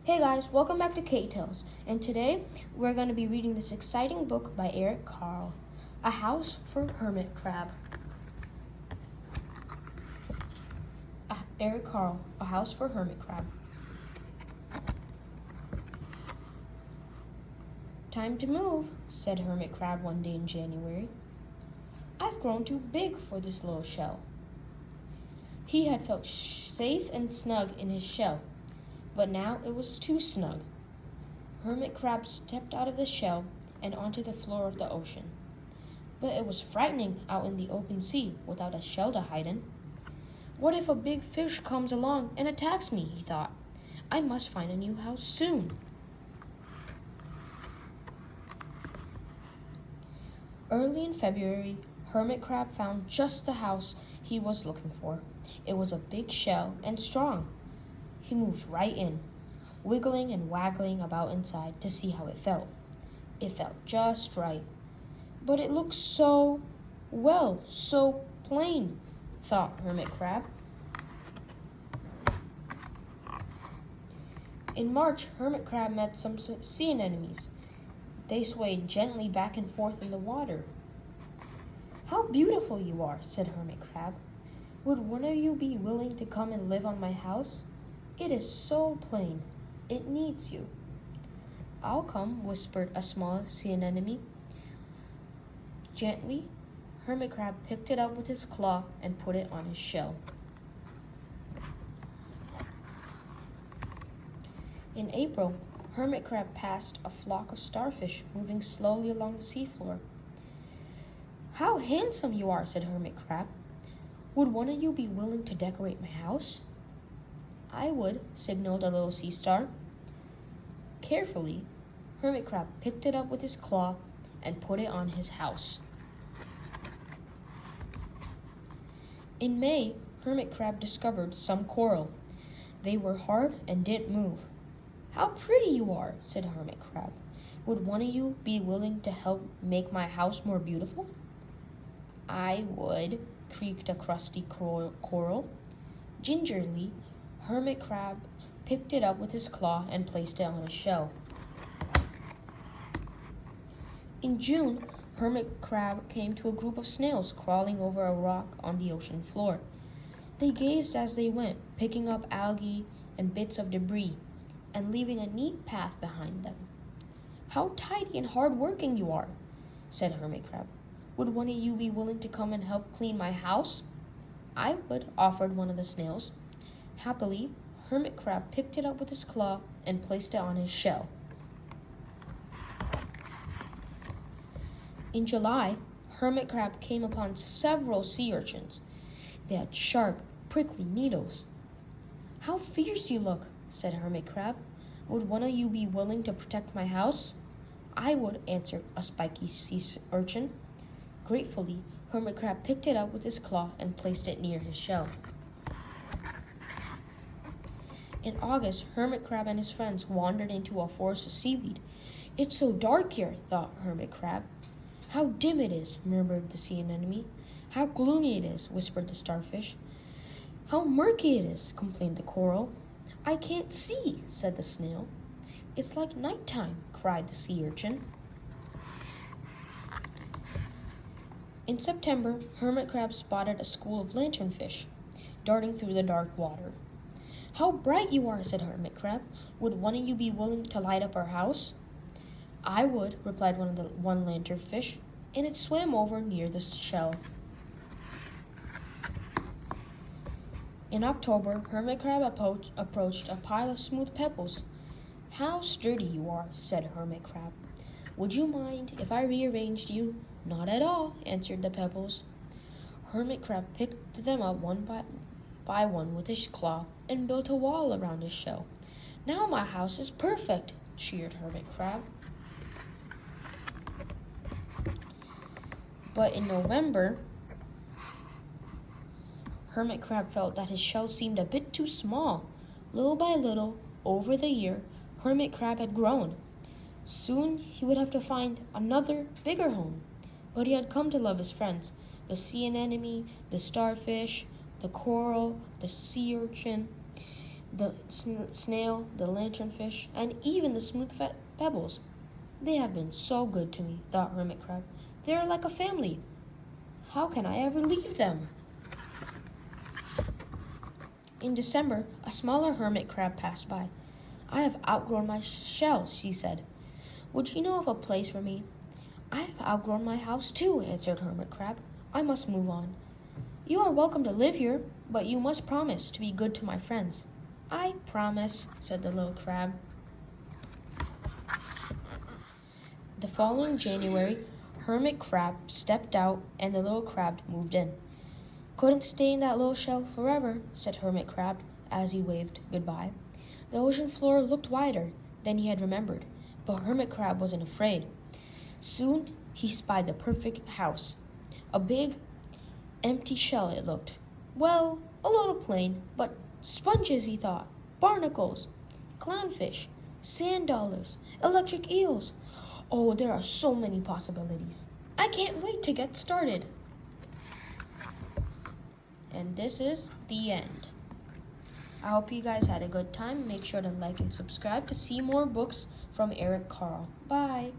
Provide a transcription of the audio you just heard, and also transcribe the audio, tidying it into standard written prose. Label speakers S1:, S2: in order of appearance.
S1: Hey guys, welcome back to K-Tales, and today we're going to be reading this exciting book by Carle, A House for Hermit Crab. Carle, A House for Hermit Crab. Time to move, said Hermit Crab one day in January. I've grown too big for this little shell. He had felt safe and snug in his shell, but now it was too snug. Hermit Crab stepped out of the shell and onto the floor of the ocean. But it was frightening out in the open sea without a shell to hide in. What if a big fish comes along and attacks me, he thought. I must find a new house soon. Early in February, Hermit Crab found just the house he was looking for. It was a big shell and strong. He moved right in, wiggling and waggling about inside to see how it felt. It felt just right. But it looked so plain, thought Hermit Crab. In March, Hermit Crab met some sea anemones. They swayed gently back and forth in the water. How beautiful you are, said Hermit Crab. Would one of you be willing to come and live on my house? It is so plain. It needs you. I'll come, whispered a small sea anemone. Gently, Hermit Crab picked it up with his claw and put it on his shell. In April, Hermit Crab passed a flock of starfish moving slowly along the seafloor. How handsome you are, said Hermit Crab. Would one of you be willing to decorate my house? I would, signaled a little sea star. Carefully, Hermit Crab picked it up with his claw and put it on his house. In May, Hermit Crab discovered some coral. They were hard and didn't move. How pretty you are, said Hermit Crab. Would one of you be willing to help make my house more beautiful? I would, creaked a crusty coral. Gingerly, Hermit Crab picked it up with his claw and placed it on his shell. In June, Hermit Crab came to a group of snails crawling over a rock on the ocean floor. They gazed as they went, picking up algae and bits of debris, and leaving a neat path behind them. How tidy and hard-working you are, said Hermit Crab. Would one of you be willing to come and help clean my house? I would, offered one of the snails. Happily, Hermit Crab picked it up with his claw and placed it on his shell. In July, Hermit Crab came upon several sea urchins. They had sharp, prickly needles. How fierce you look, said Hermit Crab. Would one of you be willing to protect my house? I would, answered a spiky sea urchin. Gratefully, Hermit Crab picked it up with his claw and placed it near his shell. In August, Hermit Crab and his friends wandered into a forest of seaweed. It's so dark here, thought Hermit Crab. How dim it is, murmured the sea anemone. How gloomy it is, whispered the starfish. How murky it is, complained the coral. I can't see, said the snail. It's like nighttime, cried the sea urchin. In September, Hermit Crab spotted a school of lanternfish darting through the dark water. How bright you are, said Hermit Crab. Would one of you be willing to light up our house? I would, replied one lanternfish, and it swam over near the shell. In October, Hermit Crab approached a pile of smooth pebbles. How sturdy you are, said Hermit Crab. Would you mind if I rearranged you? Not at all, answered the pebbles. Hermit Crab picked them up one by one with his claw and built a wall around his shell. Now my house is perfect, cheered Hermit Crab. But in November, Hermit Crab felt that his shell seemed a bit too small. Little by little, over the year, Hermit Crab had grown. Soon he would have to find another, bigger home. But he had come to love his friends, the sea anemone, the starfish, the coral, the sea urchin. the snail, the lanternfish, and even the smooth pebbles. They have been so good to me, thought Hermit Crab. They are like a family. How can I ever leave them? In December, a smaller hermit crab passed by. I have outgrown my shell, she said. Would you know of a place for me? I have outgrown my house too, answered Hermit Crab. I must move on. You are welcome to live here, but you must promise to be good to my friends. I promise, said the little crab. The following January, Hermit Crab stepped out and the little crab moved in. Couldn't stay in that little shell forever, said Hermit Crab as he waved goodbye. The ocean floor looked wider than he had remembered, but Hermit Crab wasn't afraid. Soon he spied the perfect house. A big, empty shell it looked. Well, a little plain, but sponges, he thought, barnacles, clownfish, sand dollars, electric eels. Oh, there are so many possibilities. I can't wait to get started. And this is the end. I hope you guys had a good time. Make sure to like and subscribe to see more books from Eric Carle. Bye.